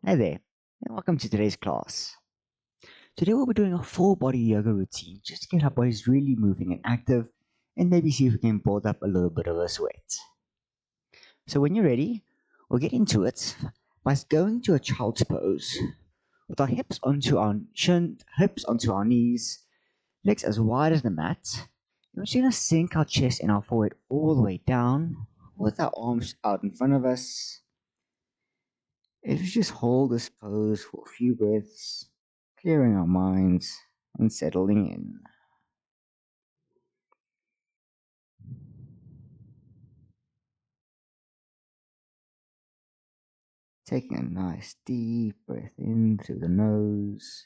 Hi there, and welcome to today's class. Today we'll be doing a full body yoga routine just to get our bodies really moving and active and maybe see if we can build up a little bit of a sweat. So when you're ready, we'll get into it by going to a child's pose with our hips onto our knees, legs as wide as the mat. And we're just gonna sink our chest and our forehead all the way down with our arms out in front of us. If we just hold this pose for a few breaths, clearing our minds and settling in. Taking a nice deep breath in through the nose,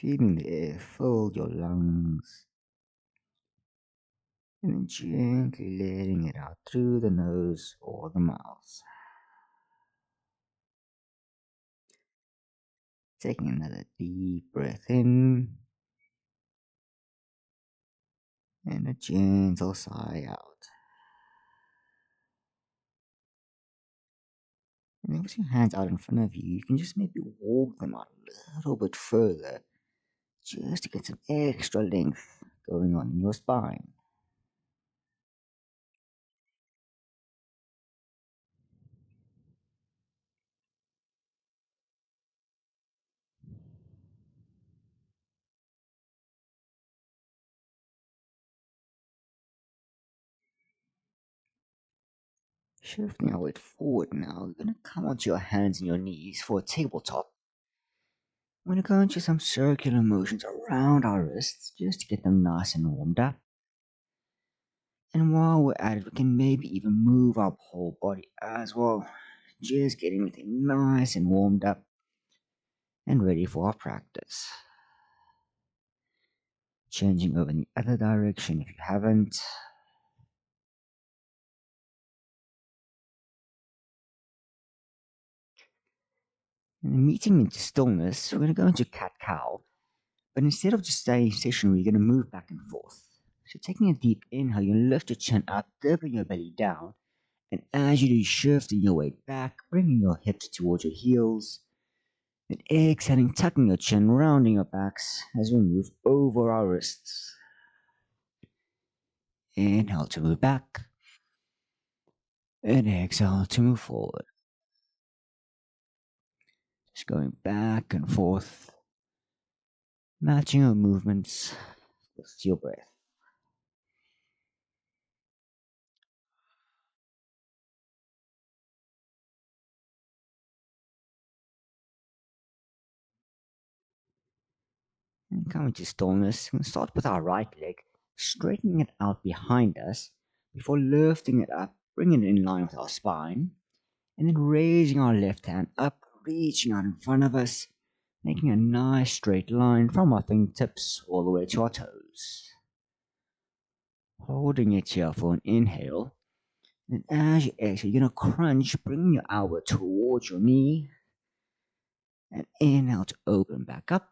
feeling the air fill your lungs, and then gently letting it out through the nose or the mouth. Taking another deep breath in and a gentle sigh out. And then with your hands out in front of you, you can just maybe walk them out a little bit further just to get some extra length going on in your spine. Shifting our weight forward now, we're going to come onto your hands and your knees for a tabletop. We're going to go into some circular motions around our wrists just to get them nice and warmed up. And while we're at it, we can maybe even move our whole body as well, just getting everything nice and warmed up and ready for our practice. Changing over in the other direction if you haven't. And meeting into stillness, we're going to go into cat cow. But instead of just staying stationary, you're going to move back and forth. So taking a deep inhale, you lift your chin up, dipping your belly down. And as you do, shifting your weight back, bringing your hips towards your heels. And exhaling, tucking your chin, rounding your backs as we move over our wrists. Inhale to move back. And exhale to move forward. Just going back and forth, matching your movements with your breath. And coming to stillness, we'll start with our right leg, straightening it out behind us before lifting it up, bringing it in line with our spine, and then raising our left hand up, reaching out in front of us, making a nice straight line from our fingertips all the way to our toes. Holding it here for an inhale, and as you exhale, you're going to crunch, bringing your elbow towards your knee, and inhale to open back up.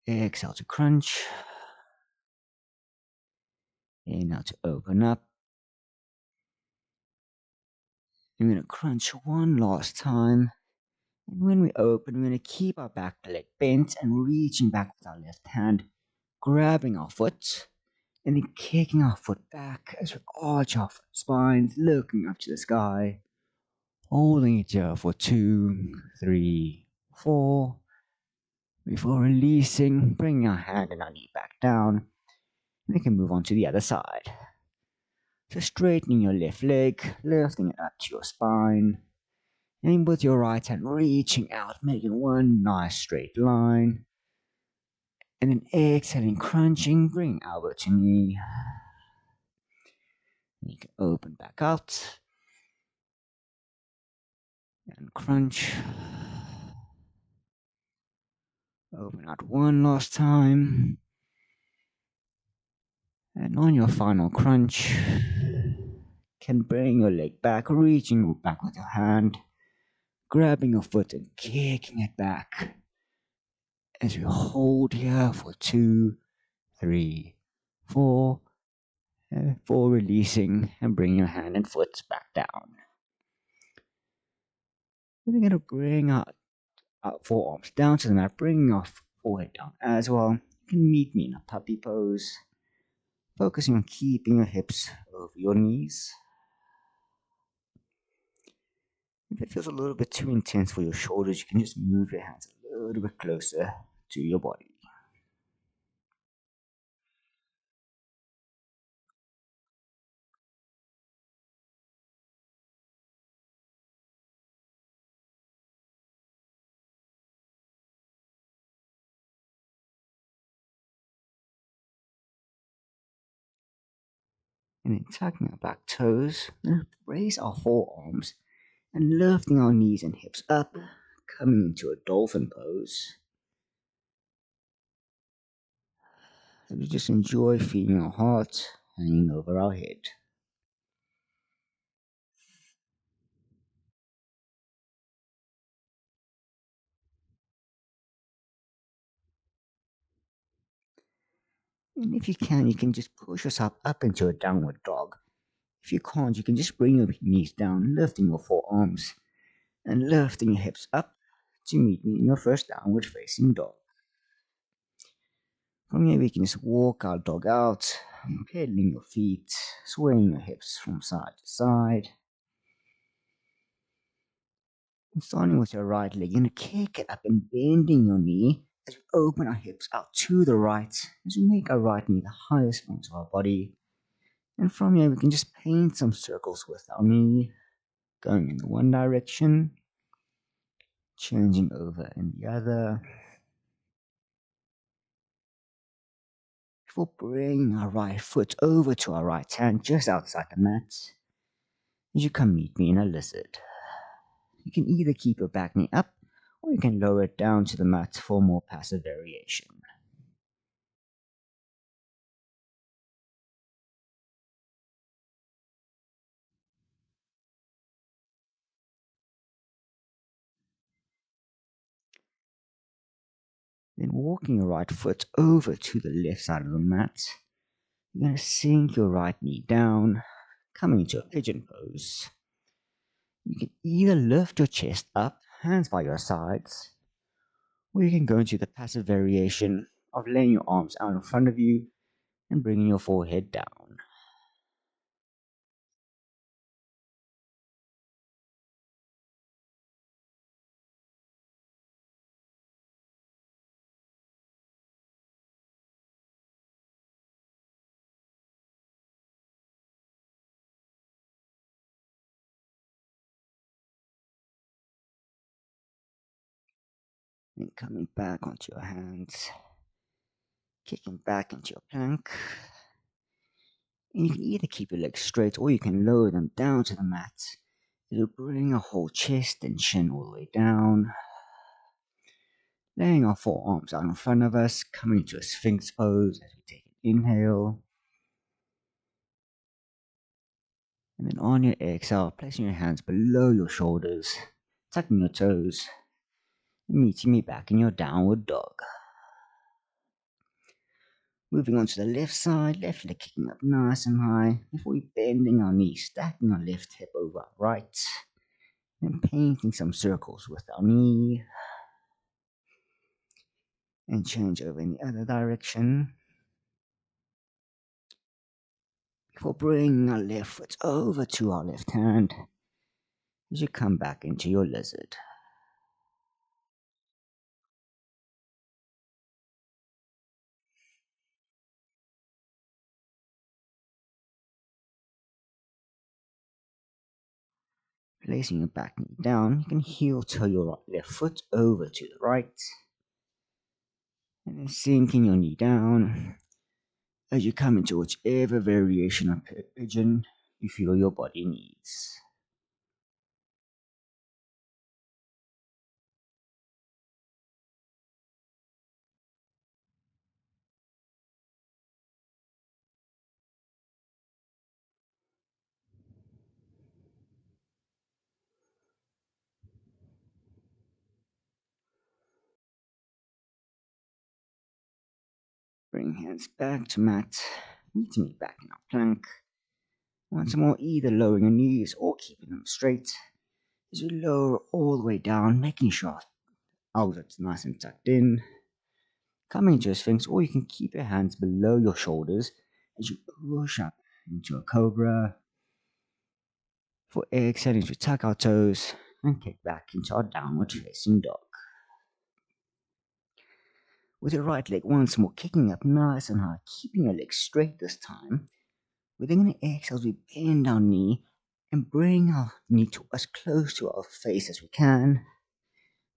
Exhale to crunch. Inhale to open up. We're going to crunch one last time. And when we open, we're going to keep our back leg bent and reaching back with our left hand, grabbing our foot, and then kicking our foot back as we arch our spines, looking up to the sky, holding it here for 2, 3, 4, before releasing, bringing our hand and our knee back down, and we can move on to the other side. So straightening your left leg, lifting it up to your spine, and with your right hand reaching out, making one nice straight line. And then exhaling, crunching, bring elbow to knee. You can open back out. And crunch. Open out one last time. And on your final crunch, can bring your leg back, reaching back with your hand, grabbing your foot and kicking it back. As we hold here for 2, 3, 4, for releasing and bring your hand and foot back down. We're going to bring our forearms down to the mat, bringing our forehead down as well. You can meet me in a puppy pose, focusing on keeping your hips over your knees. If it feels a little bit too intense for your shoulders, you can just move your hands a little bit closer to your body. And then tucking our back toes, then raise our forearms and lifting our knees and hips up, coming into a dolphin pose. And we just enjoy feeling our heart hanging over our head. And if you can just push yourself up into a downward dog. If you can't, you can just bring your knees down, lifting your forearms and lifting your hips up to meet me in your first downward facing dog. From here, we can just walk our dog out, pedaling your feet, swaying your hips from side to side. And starting with your right leg, you're going to kick it up and bending your knee as we open our hips out to the right, as we make our right knee the highest point of our body. And from here, we can just paint some circles with our knee, going in the one direction, changing over in the other, before bringing our right foot over to our right hand just outside the mat. As you come meet me in a lizard. You can either keep your back knee up, or you can lower it down to the mat for more passive variation. Then walking your right foot over to the left side of the mat, you're going to sink your right knee down, coming into a pigeon pose. You can either lift your chest up, hands by your sides, or you can go into the passive variation of laying your arms out in front of you and bringing your forehead down. Then coming back onto your hands, kicking back into your plank. And you can either keep your legs straight or you can lower them down to the mat. It'll bring our whole chest and chin all the way down. Laying our forearms out in front of us, coming to a sphinx pose as we take an inhale. And then on your exhale, placing your hands below your shoulders, tucking your toes, and meeting me back in your downward dog. Moving on to the left side, left leg kicking up nice and high, before we bending our knees, stacking our left hip over our right, and painting some circles with our knee, and change over in the other direction, before bringing our left foot over to our left hand, as you come back into your lizard. Placing your back knee down, you can heel toe your left foot over to the right, and then sinking your knee down as you come into whichever variation of pigeon you feel your body needs. Bring hands back to mat, meeting me back in our plank. Once more, either lowering your knees or keeping them straight As you lower all the way down, making sure our elbows nice and tucked in. Coming into a sphinx, or you can keep your hands below your shoulders as you push up into a cobra. For exhaling, to tuck our toes and kick back into our downward facing dog. With your right leg once more kicking up nice and high, keeping your legs straight this time. We're then going to exhale as we bend our knee and bring our knee to as close to our face as we can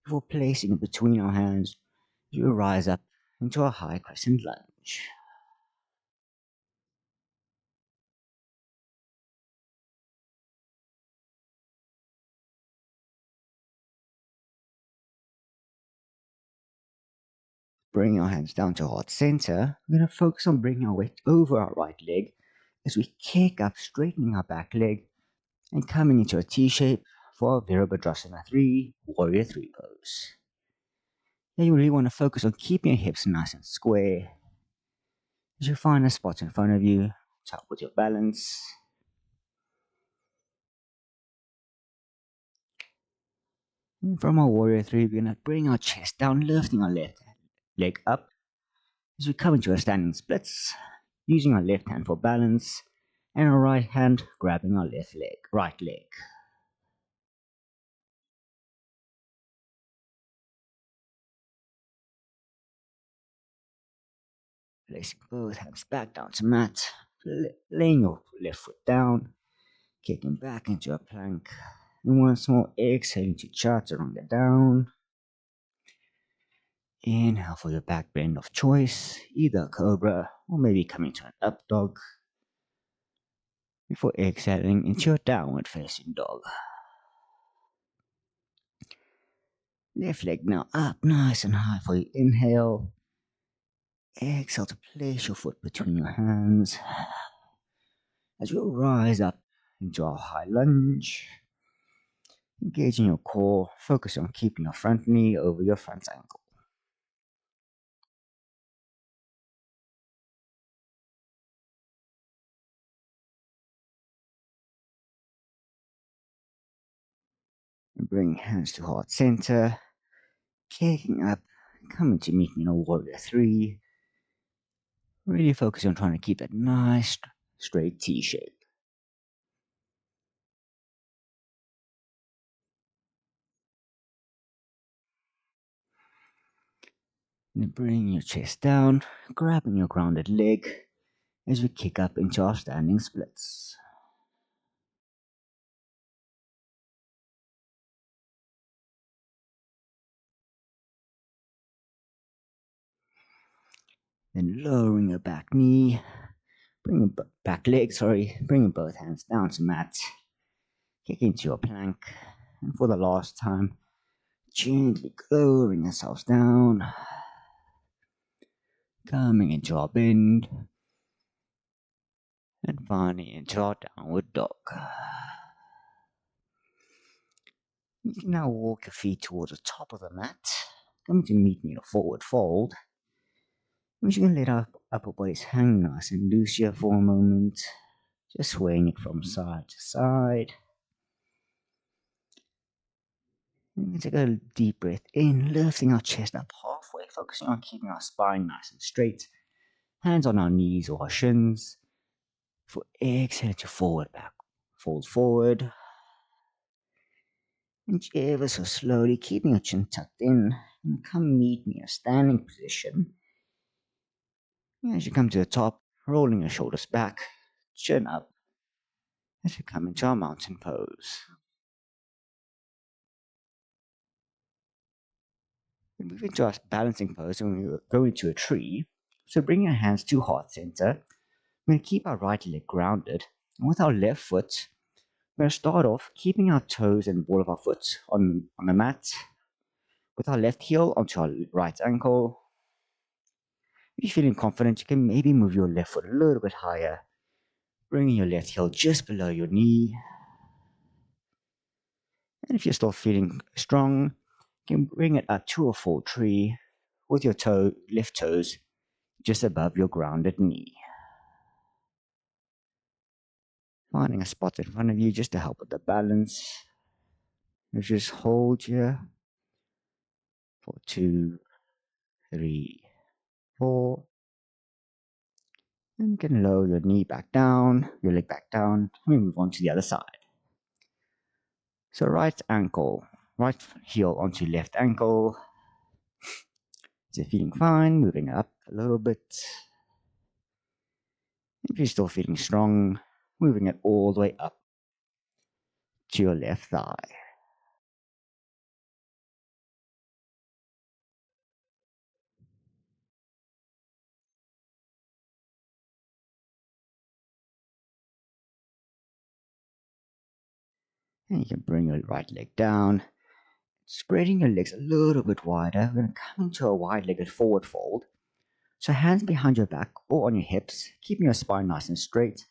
before placing it between our hands. You rise up into a high crescent lunge. Bring our hands down to heart center. We're going to focus on bringing our weight over our right leg as we kick up, straightening our back leg and coming into a T shape for our Virabhadrasana 3, Warrior 3 pose. Now you really want to focus on keeping your hips nice and square. As you find a spot in front of you, top with your balance. And from our Warrior 3, we're going to bring our chest down, lifting our left leg up as we come into a standing splits, using our left hand for balance and our right hand grabbing our right leg. Placing both hands back down to mat, laying your left foot down, kicking back into a plank, and once more exhaling to chaturanga down. Inhale for your back bend of choice, either cobra or maybe coming to an up dog, before exhaling into your downward facing dog. Left leg now up nice and high for your inhale. Exhale to place your foot between your hands as you rise up into a high lunge. Engaging your core, focus on keeping your front knee over your front ankle. And bring hands to heart center, kicking up, coming to meet me in a warrior 3. Really focus on trying to keep that nice straight T shape. And then bring your chest down, grabbing your grounded leg as we kick up into our standing splits. Then lowering your back knee, bringing back leg, bringing both hands down to mat, kick into your plank, and for the last time, gently lowering ourselves down, coming into our bend, and finally into our downward dog. You can now walk your feet towards the top of the mat, coming to meet me in a forward fold. I'm just going to let our upper bodies hang nice and loose here for a moment, just swaying it from side to side. And take a deep breath in, lifting our chest up halfway, focusing on keeping our spine nice and straight. Hands on our knees or our shins. For exhale to forward back, fold forward. And ever so slowly, keeping your chin tucked in, and come meet me in a standing position. As you come to the top, rolling your shoulders back, chin up, as we come into our mountain pose. We move into our balancing pose and we go into a tree. So bring your hands to heart center. We're going to keep our right leg grounded. And with our left foot, we're going to start off keeping our toes and ball of our foot on the mat. With our left heel onto our right ankle. If you're feeling confident, you can maybe move your left foot a little bit higher, bringing your left heel just below your knee. And if you're still feeling strong, you can bring it up to a full tree with your left toes just above your grounded knee. Finding a spot in front of you just to help with the balance. Let's just hold here for 2, 3, 4. And you can lower your knee back down, your leg back down. We move on to the other side. So right ankle, right heel onto left ankle. Is it feeling fine? Moving up a little bit. If you're still feeling strong, moving it all the way up to your left thigh. And you can bring your right leg down, spreading your legs a little bit wider. We're going to come into a wide-legged forward fold. So hands behind your back or on your hips, keeping your spine nice and straight.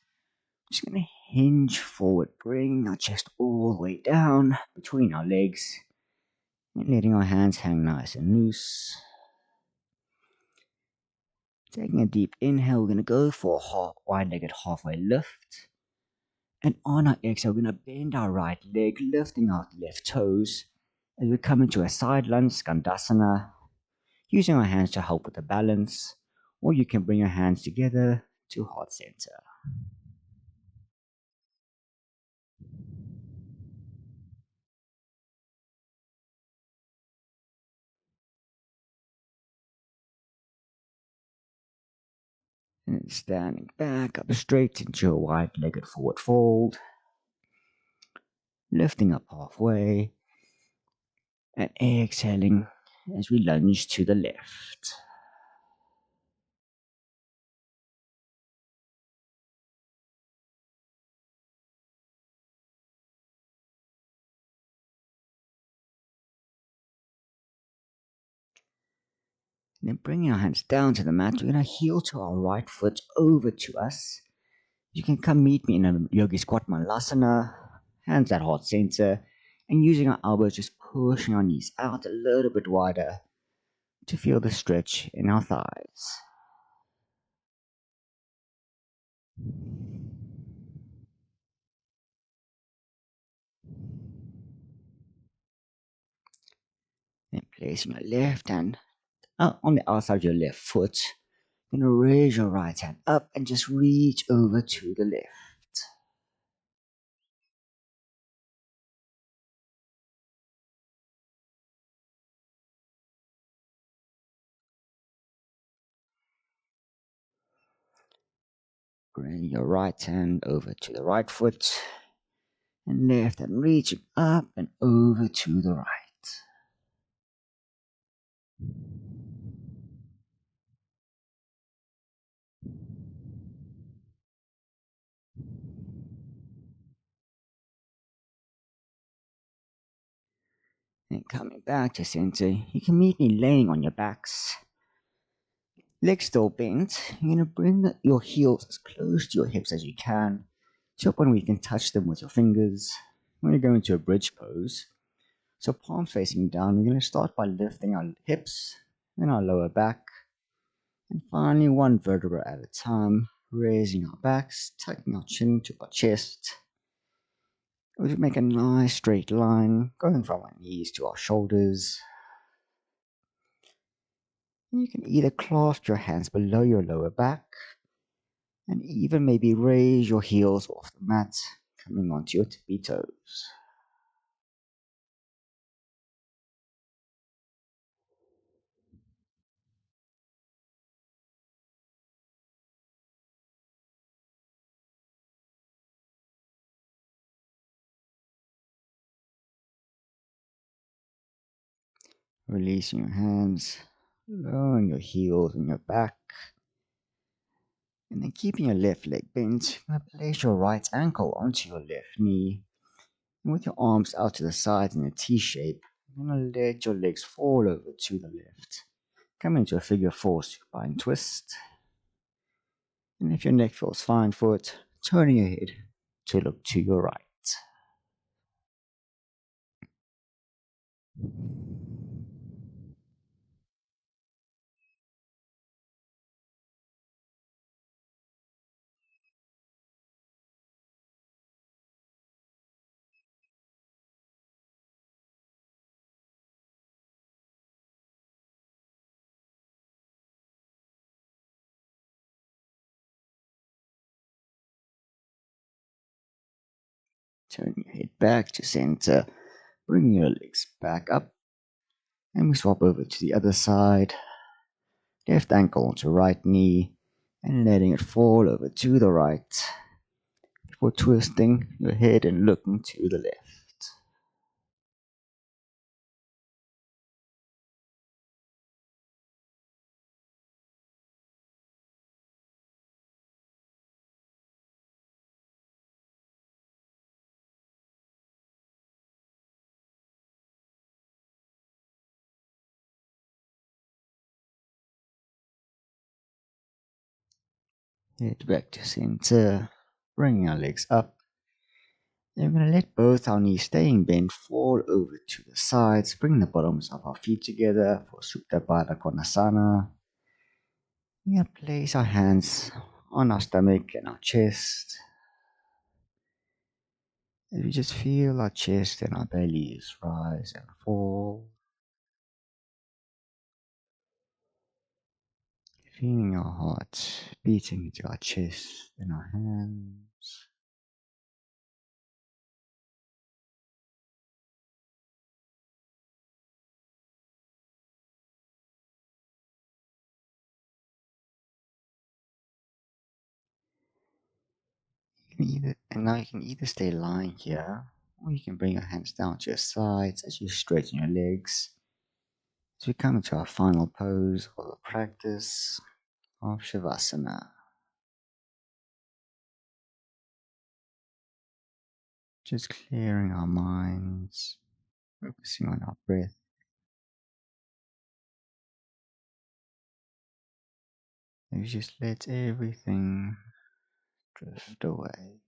Just going to hinge forward, bringing our chest all the way down between our legs, and letting our hands hang nice and loose. Taking a deep inhale, we're going to go for a wide-legged halfway lift. And on our exhale, we're going to bend our right leg, lifting our left toes as we come into a side lunge, Skandasana, using our hands to help with the balance, or you can bring your hands together to heart center. And standing back up straight into a wide-legged forward fold, lifting up halfway, and exhaling as we lunge to the left. And then bringing our hands down to the mat, we're going to heel to our right foot over to us. You can come meet me in a yogi squat malasana, hands at heart center, and using our elbows, just pushing our knees out a little bit wider to feel the stretch in our thighs. Then placing your left hand on the outside of your left foot. Then raise your right hand up and just reach over to the left. Bring your right hand over to the right foot and left hand reaching up and over to the right. And coming back to center, you can meet me laying on your backs. Legs still bent. You're going to bring your heels as close to your hips as you can, to a point where you can touch them with your fingers. We're going to go into a bridge pose. So palms facing down, we're going to start by lifting our hips and our lower back. And finally, one vertebra at a time, raising our backs, tucking our chin to our chest. We make a nice straight line, going from our knees to our shoulders. And you can either clasp your hands below your lower back, and even maybe raise your heels off the mat, coming onto your tippy toes. Releasing your hands, lowering your heels and your back, and then keeping your left leg bent, you're going to place your right ankle onto your left knee. And with your arms out to the sides in a T shape, you're going to let your legs fall over to the left. Come into a figure four supine twist. And if your neck feels fine for it, turning your head to look to your right. Turn your head back to center, bring your legs back up, and we swap over to the other side. Left ankle onto right knee, and letting it fall over to the right before twisting your head and looking to the left. Head back to center, bringing our legs up. And we're going to let both our knees staying bent fall over to the sides. Bring the bottoms of our feet together for Supta Baddha Konasana. We're going to place our hands on our stomach and our chest. As we just feel our chest and our bellies rise and fall. Feeling our heart beating into our chest and our hands. And now you can either stay lying here, or you can bring your hands down to your sides as you straighten your legs. As we come into our final pose for the practice of Shavasana. Just clearing our minds, focusing on our breath. And we just let everything drift away.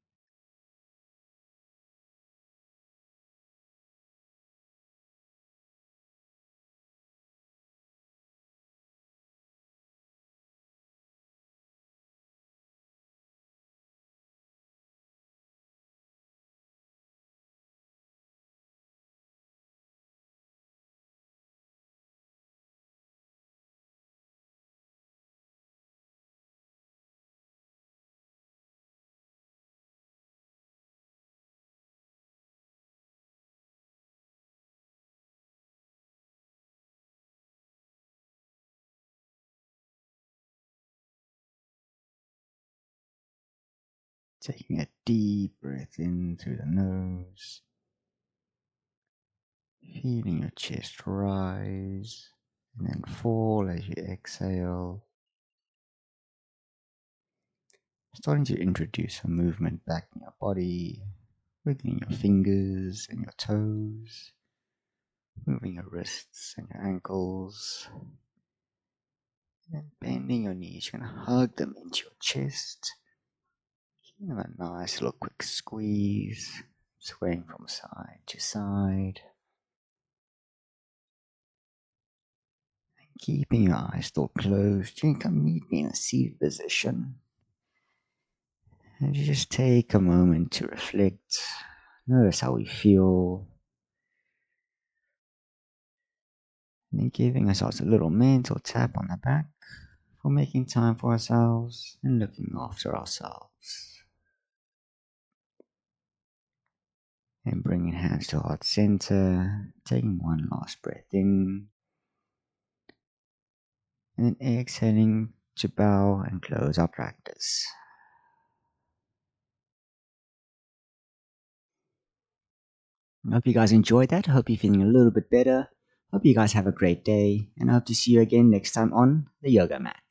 Taking a deep breath in through the nose. Feeling your chest rise and then fall as you exhale. Starting to introduce some movement back in your body, wiggling your fingers and your toes, moving your wrists and your ankles, and bending your knees. You're going to hug them into your chest. Give them a nice little quick squeeze, swaying from side to side. Keeping your eyes still closed, you can come meet me in a seated position. And you just take a moment to reflect. Notice how we feel. And then giving ourselves a little mental tap on the back for making time for ourselves and looking after ourselves. And bringing hands to heart center, taking one last breath in. And then exhaling to bow and close our practice. I hope you guys enjoyed that. I hope you're feeling a little bit better. Hope you guys have a great day, and I hope to see you again next time on the yoga mat.